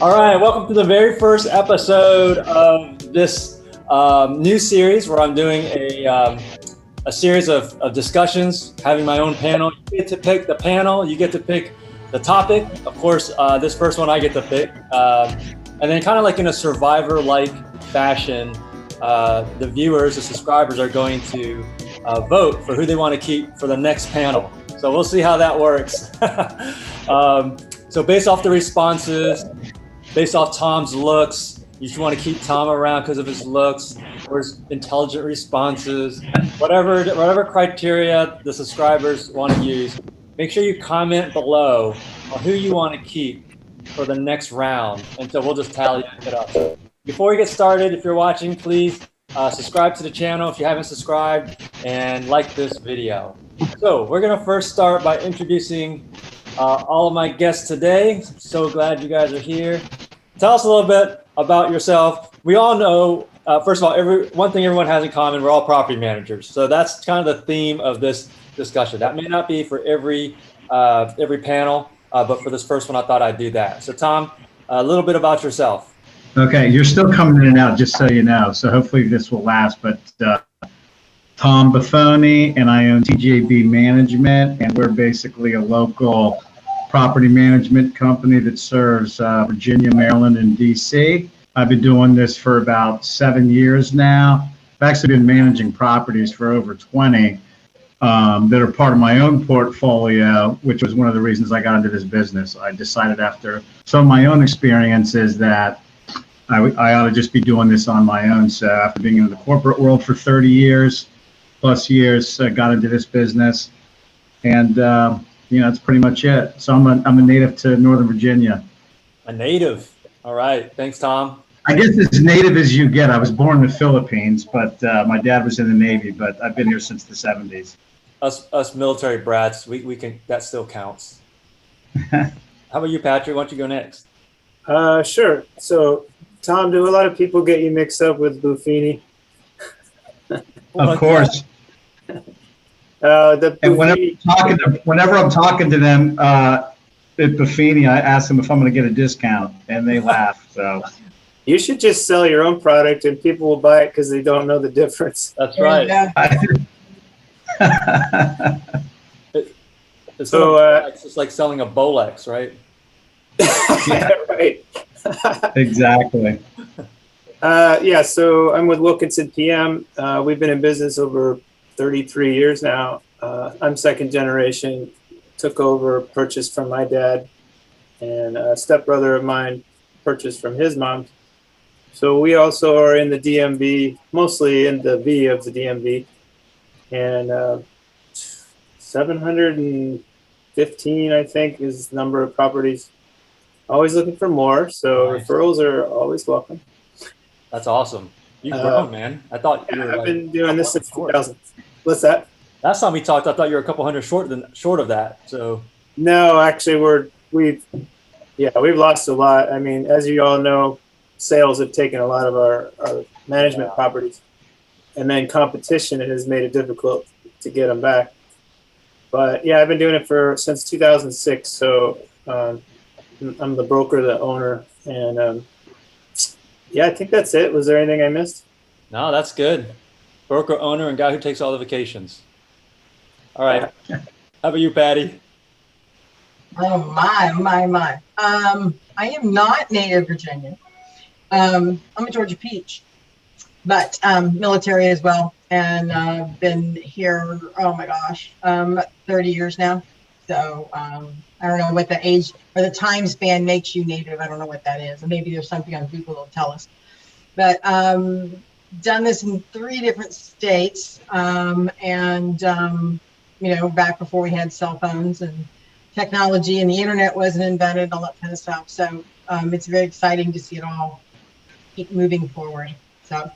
All right, welcome to the very first episode of this new series where I'm doing a series of discussions, having my own panel. You get to pick the panel, you get to pick the topic. Of course, this first one I get to pick. And then kind of like in a survivor-like fashion, the viewers, the subscribers are going to vote for who they want to keep for the next panel. So we'll see how that works. So based off the responses, based off Tom's looks, you should want to keep Tom around because of his looks or his intelligent responses, whatever criteria the subscribers want to use. Make sure you comment below on who you want to keep for the next round, and so we'll just tally it up. Before we get started, if you're watching, please subscribe to the channel if you haven't subscribed, and like this video. So we're gonna first start by introducing all of my guests today. So glad you guys are here. Tell us a little bit about yourself. We all know, first of all, one thing everyone has in common, we're all property managers. So that's kind of the theme of this discussion. That may not be for every panel, but for this first one, I thought I'd do that. So Tom, a little bit about yourself. Okay, you're still coming in and out, just so you know. So hopefully this will last. But Tom Buffoni, and I own TJB Management, and we're basically a local property management company that serves Virginia, Maryland, and DC. I've been doing this for about 7 years now. I've actually been managing properties for over 20 that are part of my own portfolio, which was one of the reasons I got into this business. I decided after some of my own experiences that I ought to just be doing this on my own. So after being in the corporate world for 30 years, plus years, got into this business. And that's pretty much it. So I'm a native to Northern Virginia. A native. All right. Thanks, Tom. I guess as native as you get. I was born in the Philippines, but my dad was in the Navy, but I've been here since the 70s. Us military brats, we can, that still counts. How about you, Patrick? Why don't you go next? Sure. So, Tom, do a lot of people get you mixed up with Buffini? Of course. And whenever I'm talking to them at Buffini, I ask them if I'm going to get a discount, and they laugh. So you should just sell your own product, and people will buy it because they don't know the difference. That's right. It's just like selling a Bolex, right? Yeah, right. Exactly. So I'm with Wilkinson PM. We've been in business over 33 years now. I'm second generation, took over, purchased from my dad, and a stepbrother of mine purchased from his mom. So we also are in the DMV, mostly in the V of the DMV, and 715, I think, is the number of properties. Always looking for more, so nice. Referrals are always welcome. That's awesome. You've grown, man. I thought you were I've been doing this since 2000. What's that? Last time we talked, I thought you were a couple hundred short of that. So no, actually, we've lost a lot. I mean, as you all know, sales have taken a lot of our management properties, and then competition has made it difficult to get them back. But yeah, I've been doing it since 2006. So I'm the broker, the owner, and I think that's it. Was there anything I missed? No, that's good. Broker, owner, and guy who takes all the vacations. All right. How about you, Patty? Oh, my. I am not native Virginia. I'm a Georgia peach, but military as well. And I've been here, 30 years now. So I don't know what the age or the time span makes you native. I don't know what that is. And maybe there's something on Google that'll tell us. But done this in 3 different states. Back before we had cell phones and technology and the internet wasn't invented, all that kind of stuff. So it's very exciting to see it all keep moving forward. So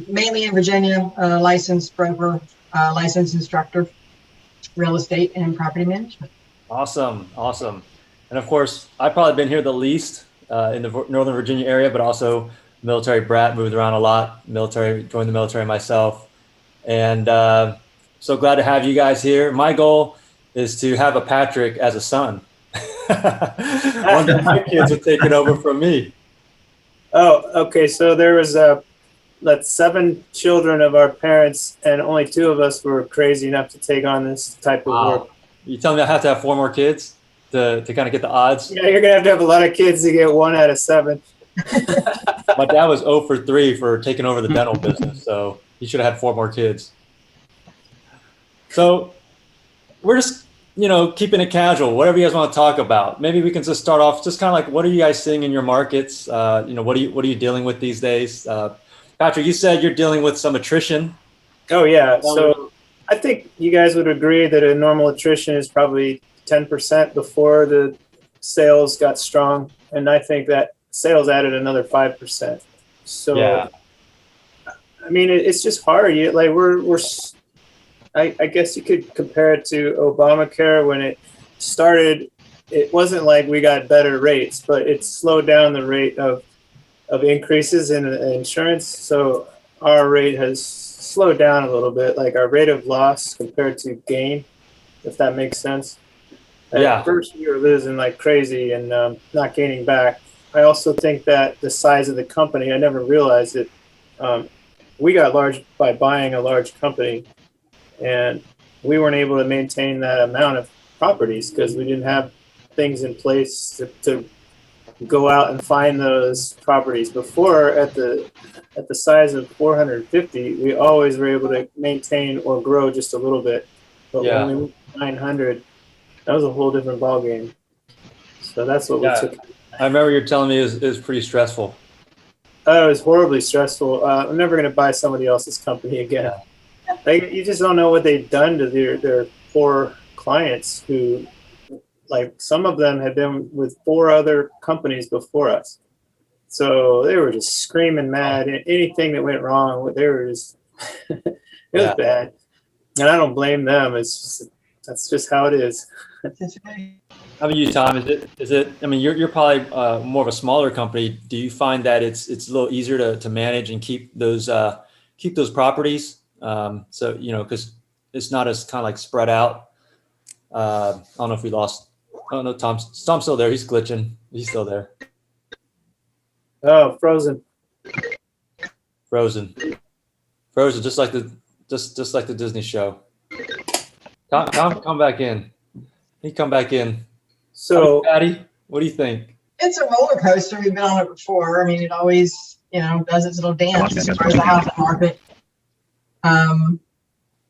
mainly in Virginia, licensed broker, licensed instructor, real estate and property management. Awesome. And of course, I've probably been here the least in the Northern Virginia area, but also military brat, moved around a lot, joined the military myself. And so glad to have you guys here. My goal is to have a Patrick as a son. One of my kids are taking over from me. Oh, okay. So there was that's 7 children of our parents, and only 2 of us were crazy enough to take on this type of work. You telling me I have to have 4 more kids to kind of get the odds? Yeah, you're gonna have a lot of kids to get 1 out of 7. My dad was 0 for 3 for taking over the dental business, so he should have had 4 more kids. So we're just, keeping it casual, whatever you guys want to talk about. Maybe we can just start off just kind of like, what are you guys seeing in your markets? What are you dealing with these days? Patrick, you said you're dealing with some attrition. Oh yeah. So I think you guys would agree that a normal attrition is probably 10% before the sales got strong. And I think that sales added another 5%. So, yeah. I mean, it's just hard. I guess you could compare it to Obamacare. When it started, it wasn't like we got better rates, but it slowed down the rate of increases in insurance. So our rate has slowed down a little bit, like our rate of loss compared to gain, if that makes sense. At first we were losing like crazy and not gaining back. I also think that the size of the company, I never realized it. We got large by buying a large company, and we weren't able to maintain that amount of properties because we didn't have things in place to go out and find those properties. Before, at the size of 450, we always were able to maintain or grow just a little bit. But when we moved to 900, that was a whole different ballgame. So that's what we took. I remember you telling me it was pretty stressful. It was horribly stressful. I'm never going to buy somebody else's company again. Like, you just don't know what they've done to their poor clients who, like, some of them had been with 4 other companies before us. So they were just screaming mad. Anything that went wrong, they were just, it was bad. And I don't blame them. That's just how it is. How about you, Tom? Is it? I mean, you're probably more of a smaller company. Do you find that it's a little easier to manage and keep those properties? So because it's not as kind of like spread out. I don't know if we lost. Oh no, Tom's still there. He's glitching. He's still there. Oh, frozen. Just like the Disney show. Come back in. He come back in. So, Patty, what do you think? It's a roller coaster. We've been on it before. I mean, it always, does its little dance as far as the housing market.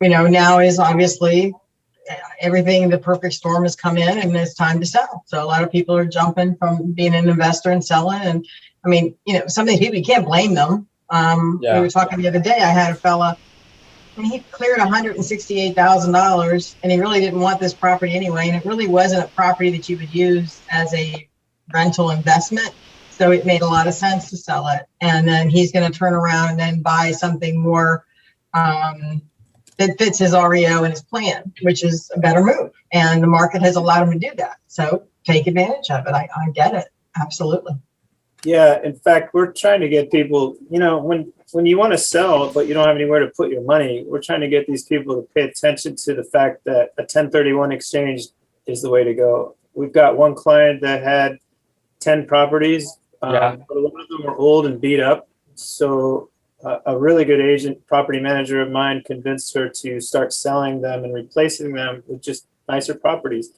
Now is obviously everything, the perfect storm has come in and it's time to sell. So a lot of people are jumping from being an investor and selling. And I mean, some of these people, you can't blame them. We were talking the other day, I had a fella, and he cleared $168,000 and he really didn't want this property anyway. And it really wasn't a property that you would use as a rental investment. So it made a lot of sense to sell it. And then he's going to turn around and then buy something more that fits his REO and his plan, which is a better move. And the market has allowed him to do that. So take advantage of it. I get it. Absolutely. Yeah. In fact, we're trying to get people, when you want to sell, but you don't have anywhere to put your money, we're trying to get these people to pay attention to the fact that a 1031 exchange is the way to go. We've got one client that had 10 properties, but a lot of them were old and beat up. So a really good agent, property manager of mine, convinced her to start selling them and replacing them with just nicer properties.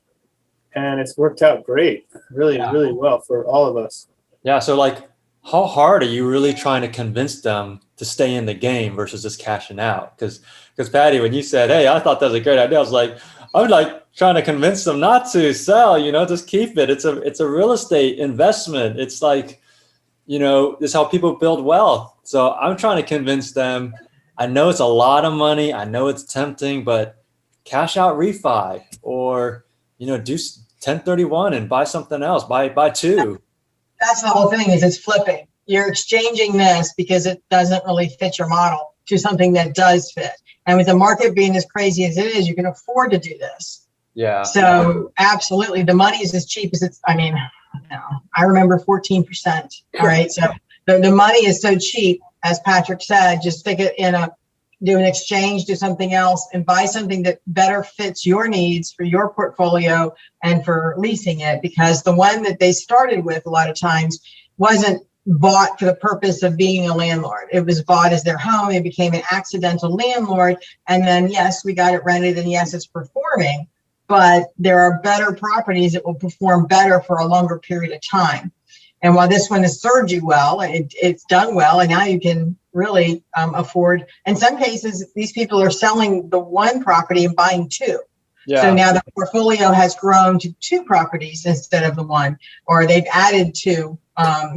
And it's worked out great, really well for all of us. Yeah. So like, how hard are you really trying to convince them to stay in the game versus just cashing out? Because Patty, when you said, hey, I thought that was a great idea, I was like trying to convince them not to sell, just keep it. It's a real estate investment. It's like, it's how people build wealth. So I'm trying to convince them. I know it's a lot of money. I know it's tempting, but cash out refi or, do 1031 and buy something else, buy 2. That's the whole thing, is it's flipping. You're exchanging this because it doesn't really fit your model to something that does fit. And with the market being as crazy as it is, you can afford to do this. Yeah. So absolutely, the money is as cheap as it's, I remember 14%. All right. So the money is so cheap, as Patrick said, just stick it in a do an exchange, do something else, and buy something that better fits your needs for your portfolio and for leasing it, because the one that they started with a lot of times wasn't bought for the purpose of being a landlord. It was bought as their home. It became an accidental landlord. And then, yes, we got it rented, and yes, it's performing, but there are better properties that will perform better for a longer period of time. And while this one has served you well, it's done well, and now you can really afford. In some cases, these people are selling the one property and buying two. Yeah. So now the portfolio has grown to two properties instead of the one, or they've added two.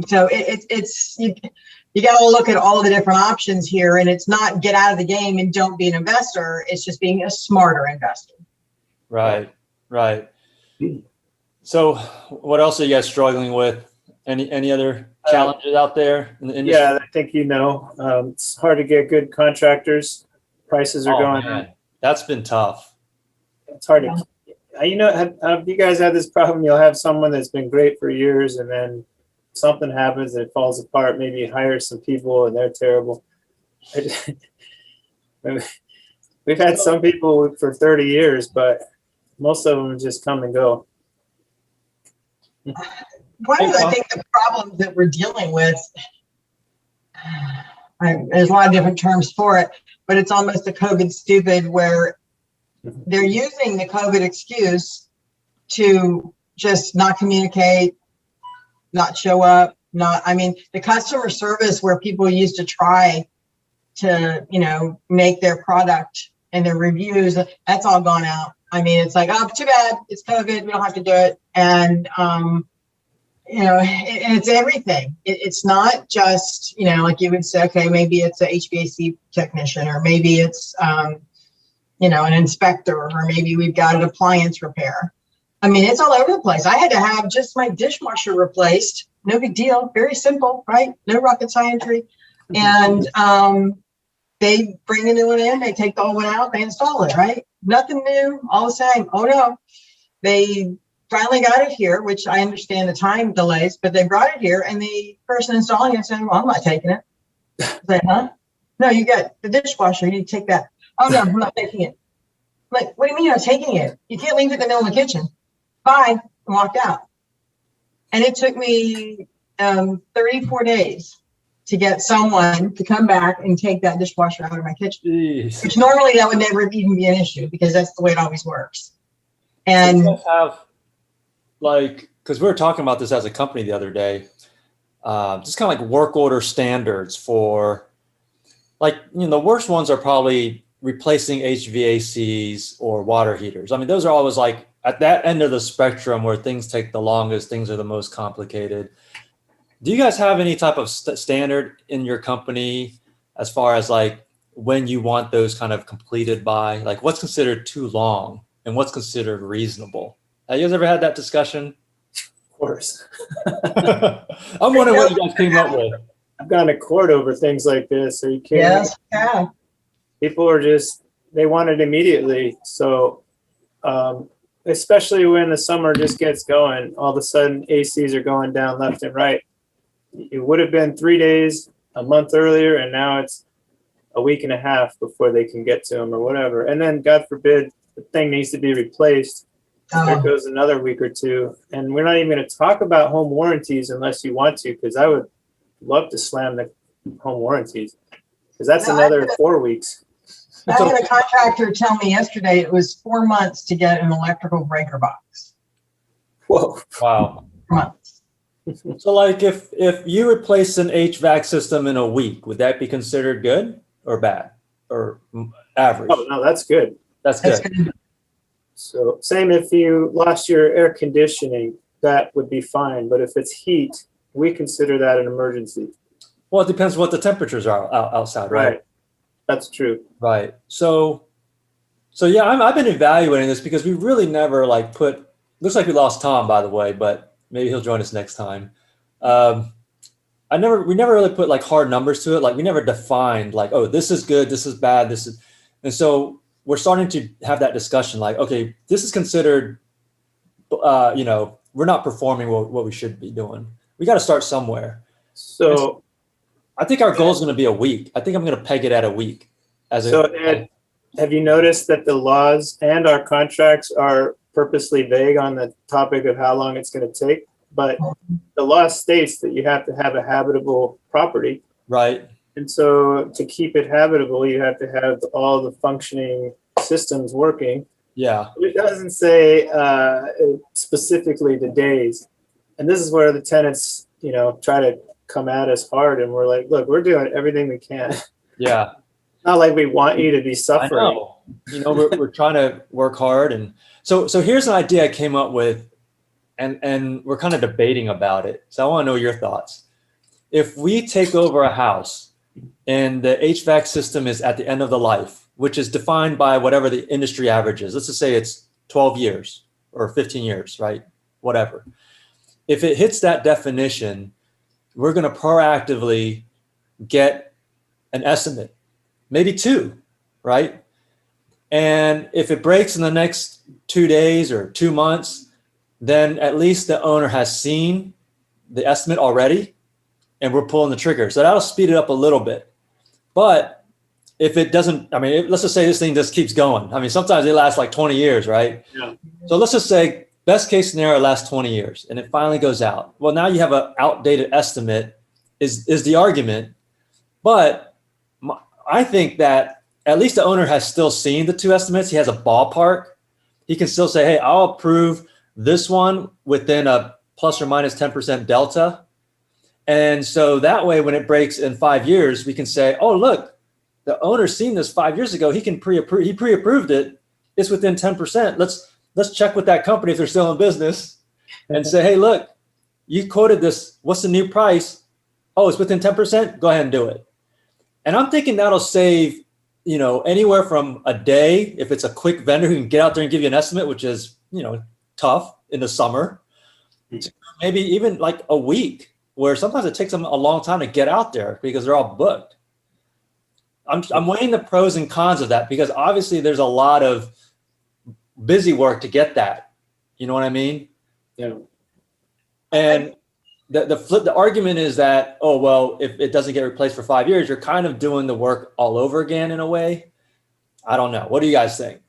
So it's you got to look at all the different options here, and it's not get out of the game and don't be an investor. It's just being a smarter investor. Right, right. So what else are you guys struggling with? Any other challenges out there in the industry? Yeah, I think it's hard to get good contractors. Prices are going up. That's been tough. It's hard to, have you guys had this problem? You'll have someone that's been great for years, and then something happens and it falls apart. Maybe you hire some people and they're terrible. We've had some people for 30 years, but most of them just come and go. One of I think the problems that we're dealing with, there's a lot of different terms for it, but it's almost a COVID stupid, where they're using the COVID excuse to just not communicate, not show up, the customer service where people used to try to, make their product and their reviews, that's all gone out. It's like, oh, too bad, it's COVID, we don't have to do it. And, it's everything. It's not just, like you would say, okay, maybe it's a HVAC technician, or maybe it's, an inspector, or maybe we've got an appliance repair. It's all over the place. I had to have just my dishwasher replaced. No big deal. Very simple, right? No rocket scientry. And they bring a new one in, they take the old one out, they install it, right? Nothing new, all the same. Oh no, they finally got it here, which I understand the time delays, but they brought it here, and the person installing it said, well, I'm not taking it. I said, huh? No, you got the dishwasher, you need to take that. Oh no, I'm not taking it. Like, what do you mean you're not taking it? You can't leave it in the middle of the kitchen. Bye, and walked out. And it took me 34 days to get someone to come back and take that dishwasher out of my kitchen. Jeez. Which normally that would never even be an issue, because that's the way it always works. And so you have, because we were talking about this as a company the other day, just kind of like work order standards for, the worst ones are probably replacing HVACs or water heaters. Those are always at that end of the spectrum where things take the longest, things are the most complicated. Do you guys have any type of standard in your company as far as when you want those kind of completed by? What's considered too long and what's considered reasonable? Have you guys ever had that discussion? Of course. I'm wondering what you guys came up with. I've gone to court over things like this. Are you kidding? Yes, yeah. People are they want it immediately. So, especially when the summer just gets going, all of a sudden ACs are going down left and right. It would have been 3 days a month earlier, and now it's a week and a half before they can get to them or whatever. And then, God forbid, the thing needs to be replaced. There goes another week or two. And we're not even going to talk about home warranties unless you want to, because I would love to slam the home warranties, because that's another 4 weeks. I had a contractor tell me yesterday it was 4 months to get an electrical breaker box. Whoa. Wow. 4 months. So if you replace an HVAC system in a week, would that be considered good or bad or average? Oh, no, that's good. That's good. So same if you lost your air conditioning, that would be fine. But if it's heat, we consider that an emergency. Well, it depends what the temperatures are outside, right? That's true. Right. So yeah, I've been evaluating this because we really never looks like we lost Tom, by the way, but maybe he'll join us next time. We never really put hard numbers to it. We never defined oh, this is good, this is bad, and so we're starting to have that discussion okay, this is considered, we're not performing what we should be doing. We got to start somewhere. So I think our goal is going to be a week. I think I'm going to peg it at a week. So Ed, have you noticed that the laws and our contracts are purposely vague on the topic of how long it's going to take? But the law states that you have to have a habitable property. Right. And so to keep it habitable, you have to have all the functioning systems working. Yeah. It doesn't say specifically the days. And this is where the tenants, try to come at us hard. And we're like, look, we're doing everything we can. Yeah. Not like we want you to be suffering. I know. We're trying to work hard. And so here's an idea I came up with, and we're kind of debating about it. So I want to know your thoughts. If we take over a house and the HVAC system is at the end of the life, which is defined by whatever the industry average is, let's just say it's 12 years or 15 years, right? Whatever. If it hits that definition, we're going to proactively get an estimate, maybe 2, right? And if it breaks in the next 2 days or 2 months, then at least the owner has seen the estimate already and we're pulling the trigger. So that'll speed it up a little bit. But if it doesn't, let's just say this thing just keeps going. Sometimes it lasts like 20 years, right? Yeah. So let's just say best case scenario lasts 20 years and it finally goes out. Well, now you have an outdated estimate is the argument. But I think that at least the owner has still seen the 2 estimates. He has a ballpark. He can still say, hey, I'll approve this one within a plus or minus 10% delta. And so that way, when it breaks in 5 years, we can say, oh, look, the owner's seen this 5 years ago. He pre-approved it. It's within 10%. Let's check with that company if they're still in business and say, hey, look, you quoted this. What's the new price? Oh, it's within 10%. Go ahead and do it. And I'm thinking that'll save, anywhere from a day, if it's a quick vendor who can get out there and give you an estimate, which is, tough in the summer, to maybe even like a week, where sometimes it takes them a long time to get out there because they're all booked. I'm weighing the pros and cons of that because obviously there's a lot of busy work to get that. You know what I mean? Yeah. And the argument is that, oh, well, if it doesn't get replaced for 5 years, you're kind of doing the work all over again in a way. I don't know. What do you guys think?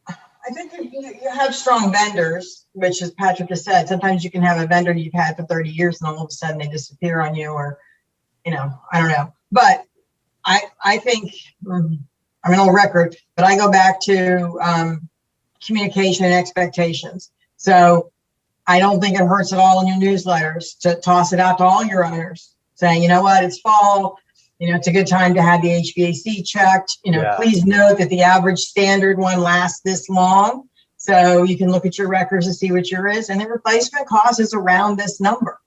I think you have strong vendors, which, as Patrick has said, sometimes you can have a vendor you've had for 30 years and all of a sudden they disappear on you, or, I don't know. But I think, I'm an old record, but I go back to communication and expectations. So I don't think it hurts at all in your newsletters to toss it out to all your owners saying, you know what, it's fall. It's a good time to have the HVAC checked. Please note that the average standard one lasts this long. So you can look at your records to see what yours is. And the replacement cost is around this number.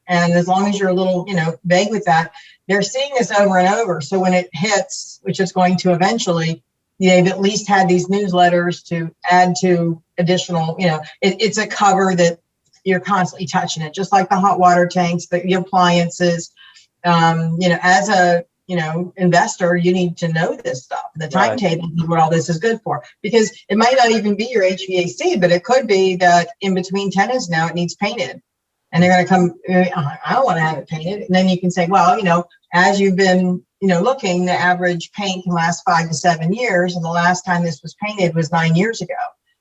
And as long as you're a little, vague with that, they're seeing this over and over. So when it hits, which is going to eventually, they've at least had these newsletters to add to additional, it's a cover that you're constantly touching it, just like the hot water tanks, the appliances. As a, investor, you need to know this stuff, the timetable of what all this is good for, because it might not even be your HVAC, but it could be that in between tenants now it needs painted and they're going to come, I don't want to have it painted. And then you can say, well, as you've been, looking, the average paint can last 5 to 7 years. And the last time this was painted was 9 years ago.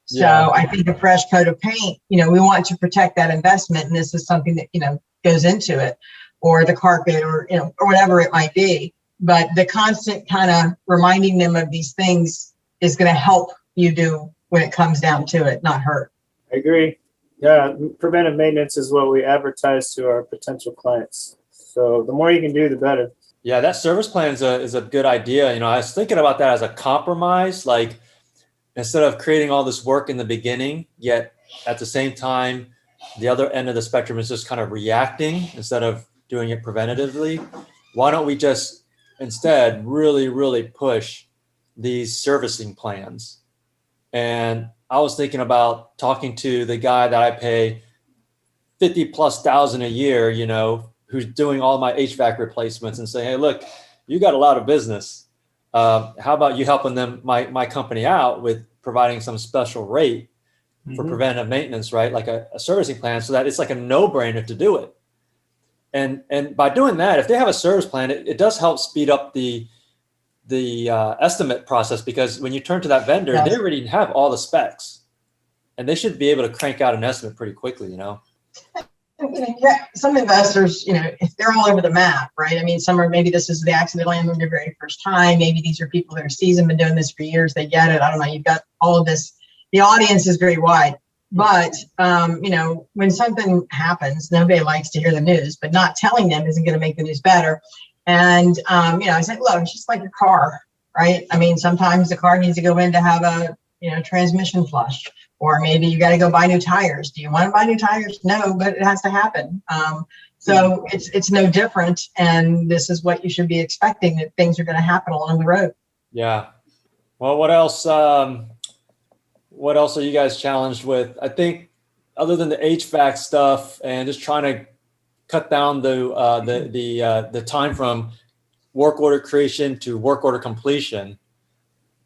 So I think a fresh coat of paint, we want to protect that investment. And this is something that, goes into it, or the carpet, or, or whatever it might be. But the constant kind of reminding them of these things is going to help you do when it comes down to it, not hurt. I agree. Yeah. Preventive maintenance is what we advertise to our potential clients. So the more you can do, the better. Yeah. That service plan is a good idea. I was thinking about that as a compromise, like instead of creating all this work in the beginning, yet at the same time, the other end of the spectrum is just kind of reacting instead of doing it preventatively. Why don't we just instead really, really push these servicing plans? And I was thinking about talking to the guy that I pay $50,000+ a year, who's doing all my HVAC replacements, and say, hey, look, you got a lot of business. How about you helping my company out with providing some special rate for preventive maintenance, right? Like a servicing plan, so that it's like a no-brainer to do it. And by doing that, if they have a service plan, it does help speed up the the estimate process, because when you turn to that vendor, they already have all the specs, and they should be able to crank out an estimate pretty quickly, you know? Yeah, some investors, you know, if they're all over the map, right? I mean, some are, maybe this is the accidental landlord their very first time. Maybe these are people that are seasoned, been doing this for years. They get it. I don't know. You've got all of this. The audience is very wide. But, you know, when something happens, nobody likes to hear the news, but not telling them isn't going to make the news better. And, you know, I said, look, it's just like your car, right? I mean, sometimes the car needs to go in to have a, you know, transmission flush. Or maybe you got to go buy new tires. Do you want to buy new tires? No, but it has to happen. So it's no different. And this is what you should be expecting, that things are going to happen along the road. Yeah. Well, what else? What else are you guys challenged with? I think other than the HVAC stuff and just trying to cut down the time from work order creation to work order completion.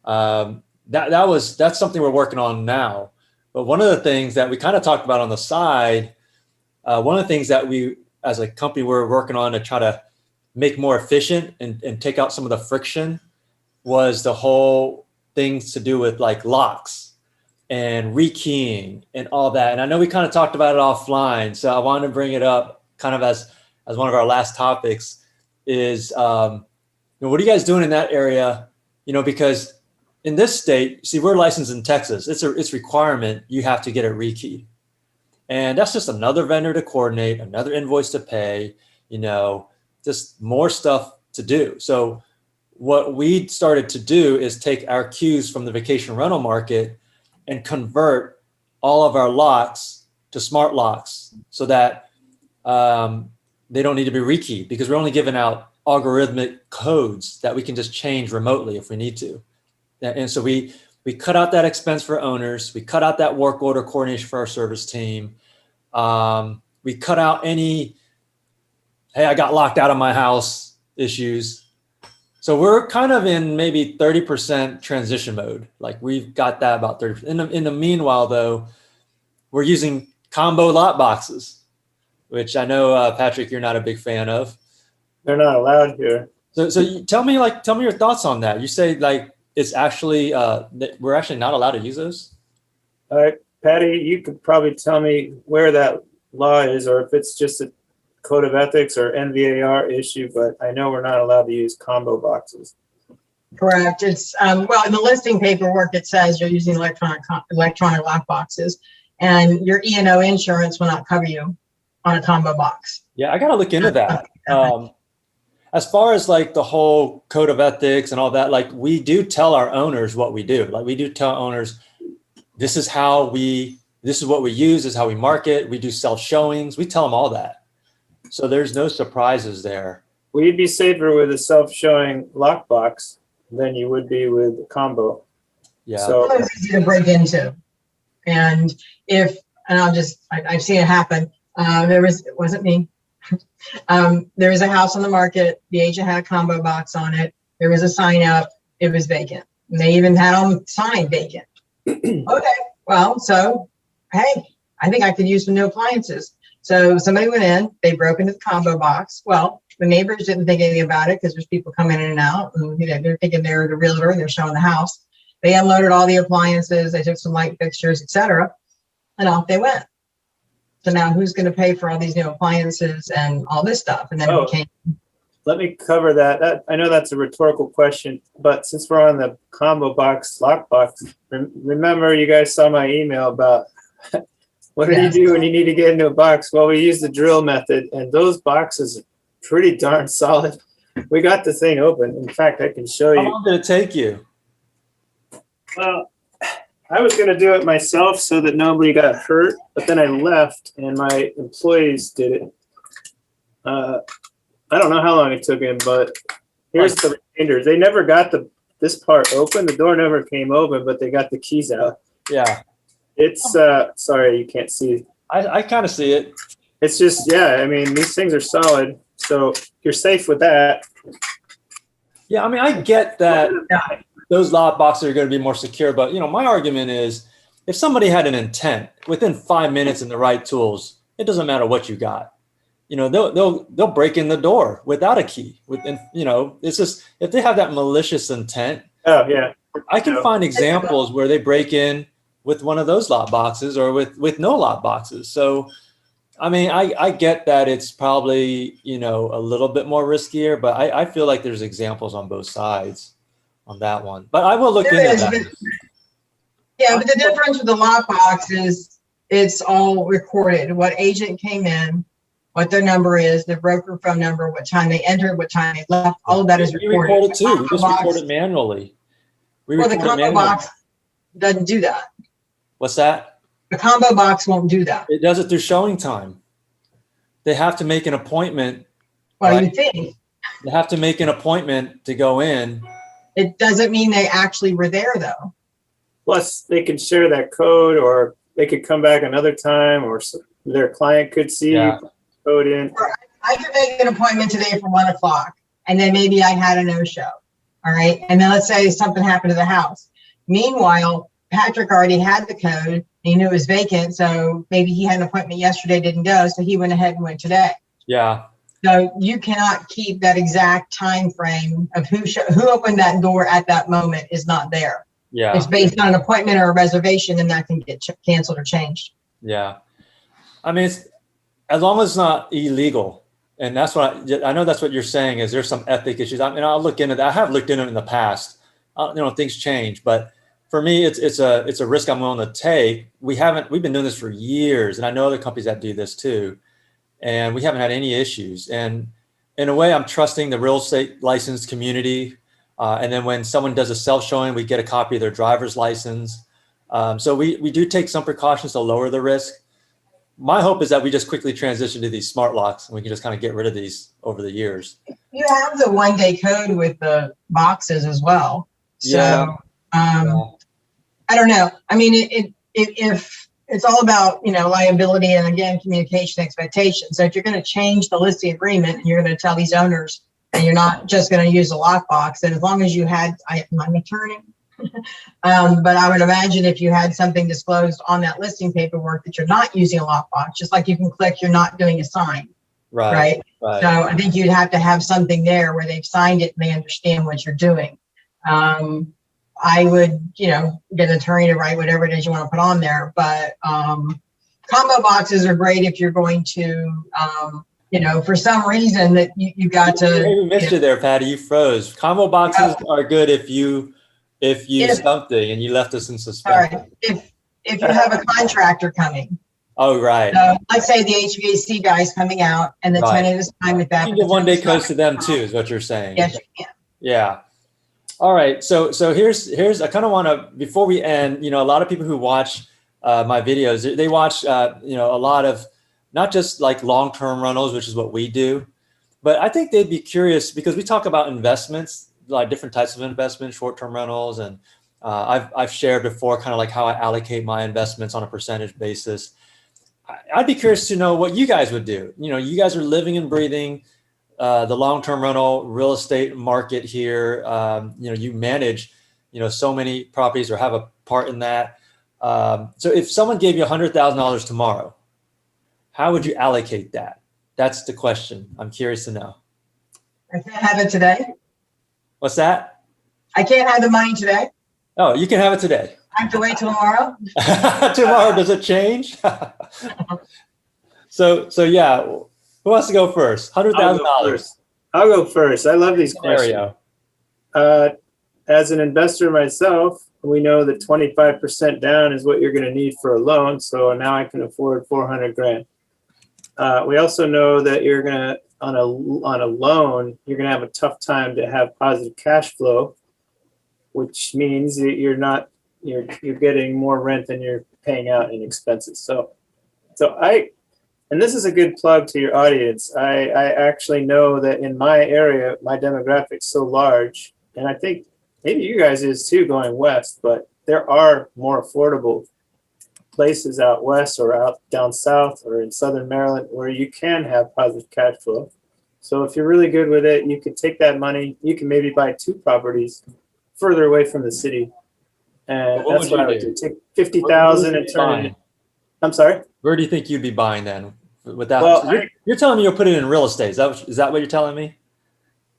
That's something we're working on now. But one of the things that we kind of talked about on the side, one of the things that we, as a company, we're working on to try to make more efficient and take out some of the friction was the whole things to do with like locks and rekeying and all that. And I know we kind of talked about it offline, so I wanted to bring it up kind of as one of our last topics is, you know, what are you guys doing in that area? You know, because in this state, see, we're licensed in Texas. It's requirement you have to get it rekeyed. And that's just another vendor to coordinate, another invoice to pay, you know, just more stuff to do. So what we started to do is take our cues from the vacation rental market and convert all of our locks to smart locks so that they don't need to be rekeyed, because we're only giving out algorithmic codes that we can just change remotely if we need to. And so we cut out that expense for owners. We cut out that work order coordination for our service team. We cut out any, hey, I got locked out of my house issues. So we're kind of in maybe 30% transition mode. Like we've got that about 30%. In the meanwhile, though, we're using combo lockboxes, which I know, Patrick, you're not a big fan of. They're not allowed here. So tell me your thoughts on that. You say like, it's actually, we're actually not allowed to use those? All right, Patty, you could probably tell me where that law is, or if it's just a code of ethics or NVAR issue, but I know we're not allowed to use combo boxes. Correct. It's, well, in the listing paperwork, it says you're using electronic lock boxes, and your E&O insurance will not cover you on a combo box. Yeah, I got to look into that. As far as like the whole code of ethics and all that, like we do tell our owners what we do. Like we do tell owners, this is what we use, this is how we market. We do self showings. We tell them all that. So there's no surprises there. Well, you'd be safer with a self showing lockbox than you would be with a combo. Yeah. So It's easy to break into. And I've seen it happen. It wasn't me. There was a house on the market. The agent had a combo box on it. There was a sign up. It was vacant. And they even had on sign vacant. Okay, well, so, hey, I think I could use some new appliances. So somebody went in, they broke into the combo box. Well, the neighbors didn't think anything about it because there's people coming in and out. And, you know, they're thinking they're the realtor and they're showing the house. They unloaded all the appliances. They took some light fixtures, etc., and off they went. So now who's going to pay for all these new appliances and all this stuff? And then it became. Let me cover that. I know that's a rhetorical question, but since we're on the combo box, lockbox, remember you guys saw my email about what do you do when you need to get into a box? Well, we use the drill method, and those boxes are pretty darn solid. We got the thing open. In fact, I can show you. How long did it take you? Well, I was going to do it myself so that nobody got hurt, but then I left and my employees did it. I don't know how long it took him, but here's the remainders. They never got this part open. The door never came open, but they got the keys out. Yeah. It's, sorry, you can't see. I kind of see it. It's just, yeah, I mean, these things are solid. So you're safe with that. Yeah, I mean, I get that those lock boxes are going to be more secure, but you know, my argument is if somebody had an intent within 5 minutes and the right tools, it doesn't matter what you got. they'll break in the door without a key. It's just if they have that malicious intent. Oh yeah. I can find examples where they break in with one of those lock boxes or with no lock boxes. So, I mean, I get that it's probably, a little bit more riskier, but I feel like there's examples on both sides on that one. But I will look into that. Yeah, but the difference with the lock box is it's all recorded. What agent came in, what their number is, their broker phone number, what time they entered, what time they left, all of that is recorded. We record it too. We just record it manually. Well, the combo box doesn't do that. What's that? The combo box won't do that. It does it through showing time. They have to make an appointment. Well, right? you think. They have to make an appointment to go in. It doesn't mean they actually were there, though. Plus, they can share that code, or they could come back another time, or their client could see code in. I could make an appointment today for 1 o'clock, and then maybe I had a no-show. All right. And then let's say something happened to the house. Meanwhile, Patrick already had the code. And he knew it was vacant. So maybe he had an appointment yesterday, didn't go. So he went ahead and went today. Yeah. So you cannot keep that exact time frame of who opened that door at that moment is not there. Yeah. It's based on an appointment or a reservation, and that can get canceled or changed. Yeah. I mean, as long as it's not illegal. And that's what I know. That's what you're saying is there's some ethic issues. I mean, I'll look into that. I have looked into it in the past. Things change, but for me, it's a risk I'm willing to take. We've been doing this for years, and I know other companies that do this too, and we haven't had any issues. And in a way, I'm trusting the real estate licensed community. And then when someone does a self showing, we get a copy of their driver's license. So we do take some precautions to lower the risk. My hope is that we just quickly transition to these smart locks and we can just kind of get rid of these over the years. You have the 1-day code with the boxes as well. So I don't know. I mean, if it's all about, liability and again, communication expectations. So if you're going to change the listing agreement and you're going to tell these owners and you're not just going to use a lockbox, and as long as you had, I'm an attorney, but I would imagine if you had something disclosed on that listing paperwork that you're not using a lockbox, just like you can click, you're not doing a sign. Right. So I think you'd have to have something there where they've signed it and they understand what you're doing. I would, get an attorney to write whatever it is you want to put on there. But combo boxes are great if you're going to, for some reason that you got to. We missed you there, Patty. You froze. Combo boxes are good if you something and you left us in suspense. All right. If you have a contractor coming. Oh, right. So let's say the HVAC guy's coming out and the tenant is fine with that. You can give 1-day codes to them too, is what you're saying. Yes, you can. Yeah. All right. So here's I kind of want to, before we end, a lot of people who watch my videos, they watch, a lot of not just like long-term rentals, which is what we do, but I think they'd be curious because we talk about investments, like different types of investments, short-term rentals. And I've shared before kind of like how I allocate my investments on a percentage basis. I'd be curious to know what you guys would do. You guys are living and breathing the long-term rental real estate market here. You manage, so many properties or have a part in that. So if someone gave you $100,000 tomorrow, how would you allocate that? That's the question. I'm curious to know. I can't have it today. What's that? I can't have the money today. Oh, you can have it today. I have to wait till tomorrow. Tomorrow, does it change? So yeah. Who wants to go first? $100,000. I'll go first. I love these questions. As an investor myself, we know that 25% down is what you're going to need for a loan. So now I can afford $400,000. We also know that you're going to, on a loan, you're going to have a tough time to have positive cash flow, which means that you're getting more rent than you're paying out in expenses. And this is a good plug to your audience. I actually know that in my area, my demographic's so large, and I think maybe you guys is too going west, but there are more affordable places out west or out down south or in Southern Maryland where you can have positive cash flow. So if you're really good with it, you could take that money, you can maybe buy 2 properties further away from the city. And what that's what I would do. Take $50,000 and turn it. I'm sorry? Where do you think you'd be buying then? with that? Well, So you're telling me you'll put it in real estate. Is that what you're telling me?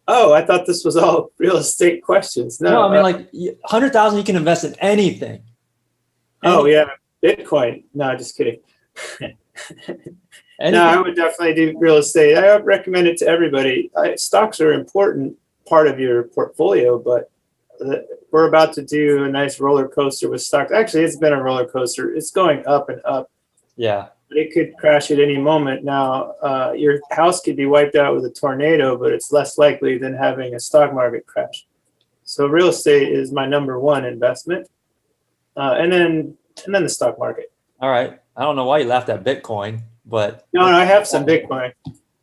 Oh, I thought this was all real estate questions. No, I mean, like 100,000, you can invest in anything. Oh yeah, Bitcoin. No, just kidding. No, I would definitely do real estate. I recommend it to everybody. Stocks are an important part of your portfolio, but we're about to do a nice roller coaster with stocks. Actually, it's been a roller coaster. It's going up and up. Yeah. It could crash at any moment. Now, your house could be wiped out with a tornado, but it's less likely than having a stock market crash. So real estate is my number one investment. And then the stock market. All right. I don't know why you laughed at Bitcoin, but no, I have some Bitcoin.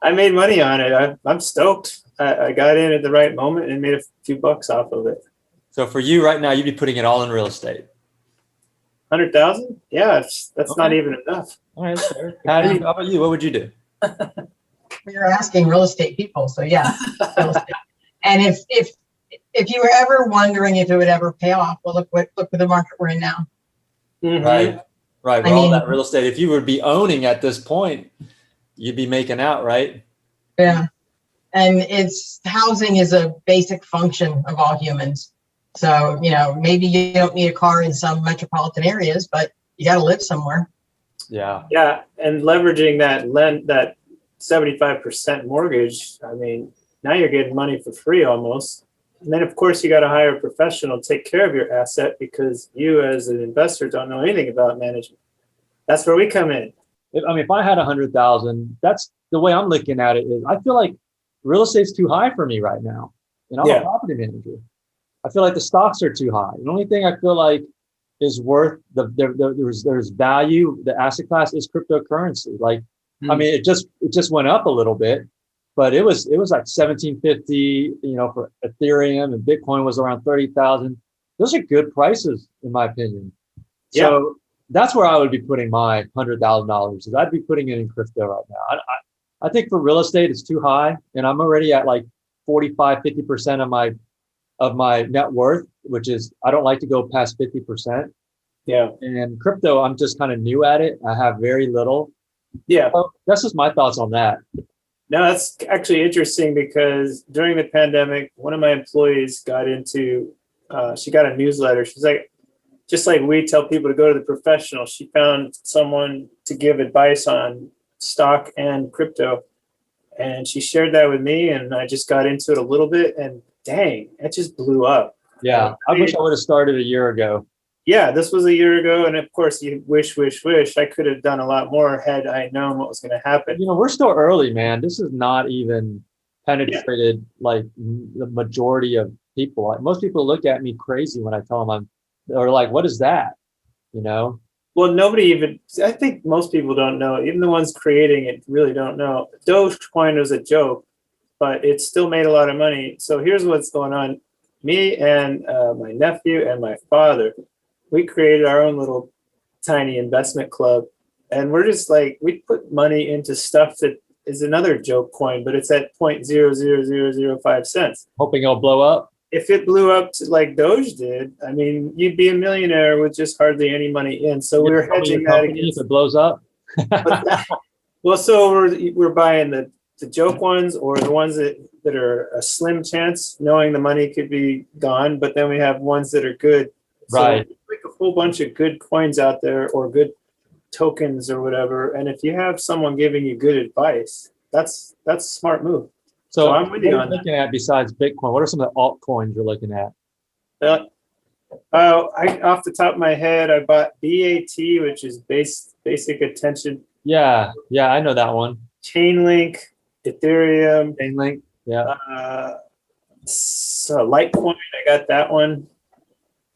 I made money on it. I'm stoked. I got in at the right moment and made a few bucks off of it. So for you right now, you'd be putting it all in real estate. 100,000? Yeah, that's not even enough. All right, fair. Patty, how about you? What would you do? You're asking real estate people, so yeah, real estate. And if you were ever wondering if it would ever pay off, well, look what the market we're in now. Mm-hmm. Right. With all that real estate, if you would be owning at this point, you'd be making out, right? Yeah, and housing is a basic function of all humans. So maybe you don't need a car in some metropolitan areas, but you got to live somewhere. Yeah. Yeah, and leveraging that 75% mortgage. I mean, now you're getting money for free almost. And then, of course, you got to hire a professional to take care of your asset because you, as an investor, don't know anything about management. That's where we come in. If I had 100,000, that's the way I'm looking at it. Is I feel like real estate's too high for me right now, and I'm a property manager. I feel like the stocks are too high. The only thing I feel like is worth there's value. The asset class is cryptocurrency. Like, I mean, it just went up a little bit, but it was like 1750, for Ethereum, and Bitcoin was around 30,000. Those are good prices, in my opinion. Yeah. So that's where I would be putting my $100,000. Is I'd be putting it in crypto right now. I think for real estate, it's too high, and I'm already at like 45-50% of my net worth, which is, I don't like to go past 50%. Yeah. And crypto, I'm just kind of new at it. I have very little. Yeah. So that's just my thoughts on that. No, that's actually interesting because during the pandemic, one of my employees got into, she got a newsletter. She's like, just like we tell people to go to the professional, she found someone to give advice on stock and crypto. And she shared that with me, and I just got into it a little bit, and dang, it just blew up. Yeah, I wish I would have started a year ago. Yeah, this was a year ago, and of course, you wish. I could have done a lot more had I known what was going to happen. We're still early, man. This is not even penetrated like the majority of people. Like most people look at me crazy when I tell them they're like, "What is that?" Well, I think most people don't know. Even the ones creating it really don't know. Dogecoin was a joke, but it still made a lot of money. So here's what's going on. Me and my nephew and my father, we created our own little tiny investment club. And we're just like, we put money into stuff that is another joke coin, but it's at 0.00005 cents. Hoping it'll blow up. If it blew up to like Doge did, I mean, you'd be a millionaire with just hardly any money in. So we're hedging that against if it blows up. Well, so we're buying the joke ones or the ones that are a slim chance, knowing the money could be gone, but then we have ones that are good. Right. So like a whole bunch of good coins out there or good tokens or whatever. And if you have someone giving you good advice, that's a smart move. So I'm with you on that. Looking at besides Bitcoin, what are some of the altcoins you're looking at? Off the top of my head, I bought BAT, which is basic attention. Yeah, I know that one. Chainlink, Ethereum. Chainlink, yeah. So Litecoin, I got that one.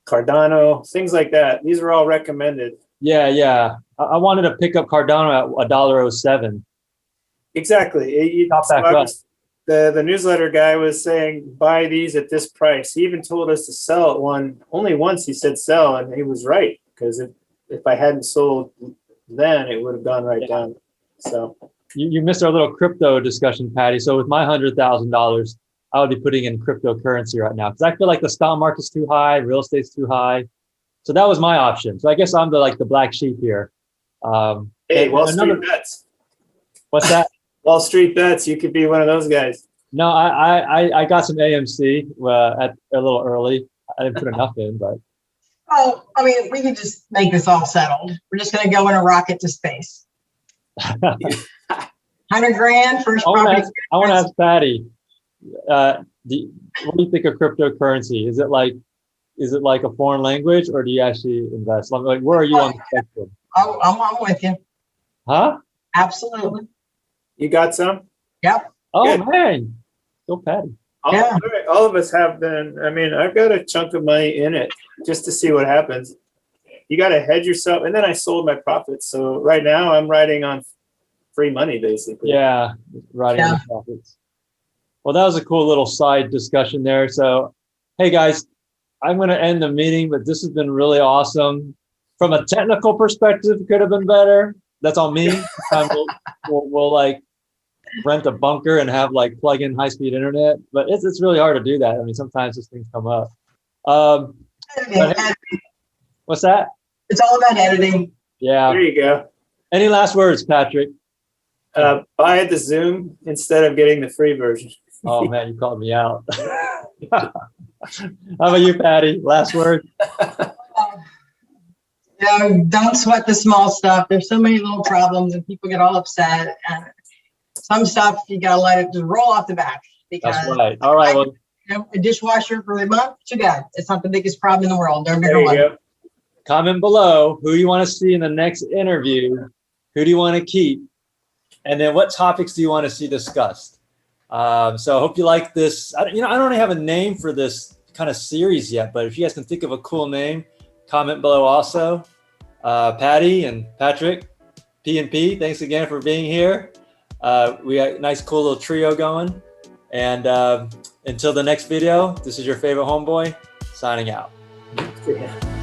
Cardano, things like that. These are all recommended. Yeah. I wanted to pick up Cardano at $1.07. Exactly. The newsletter guy was saying, buy these at this price. He even told us to sell at one. Only once he said sell, and he was right. Because if I hadn't sold then, it would have gone right down. So you missed our little crypto discussion, Patty. So with my $100,000, I would be putting in cryptocurrency right now. Because I feel like the stock market's too high, real estate's too high. So that was my option. So I guess I'm the black sheep here. Hey, Wall Street bets. What's that? Wall Street bets. You could be one of those guys. No, I got some AMC at a little early. I didn't put enough in, but. Oh, I mean, we can just make this all settled. We're just going to go in a rocket to space. 100 grand first property. I want to ask Patty. What do you think of cryptocurrency? Is it like a foreign language, or do you actually invest? Like, where are you on the spectrum? I'm with you. Huh? Absolutely. You got some? Yep. Oh, Good. man. Go Patty. All of us have been. I mean, I've got a chunk of money in it just to see what happens. You got to hedge yourself. And then I sold my profits. So right now I'm riding on free money, basically. Yeah, riding on the profits. Well, that was a cool little side discussion there. So, hey, guys, I'm going to end the meeting, but this has been really awesome. From a technical perspective, it could have been better. That's on me. We'll like rent a bunker and have like plug-in high-speed internet, but it's really hard to do that. I mean, sometimes these things come up. What's that? It's all about editing. Yeah. There you go. Any last words, Patrick? Buy the Zoom instead of getting the free version. Oh man, you called me out. How about you, Patty? Last word? Don't sweat the small stuff. There's so many little problems and people get all upset. And some stuff you gotta let it just roll off the back. Because that's right. All right. Well, a dishwasher for a month, too bad. It's not the biggest problem in the world. There are bigger There you ones. go. comment below who you want to see in the next interview. Who do you want to keep? And then what topics do you want to see discussed? So I hope you like this. I don't really have a name for this kind of series yet, but if you guys can think of a cool name, comment below also. Patty and Patrick, P&P, thanks again for being here. We got a nice, cool little trio going. And until the next video, this is your favorite homeboy, signing out. Yeah.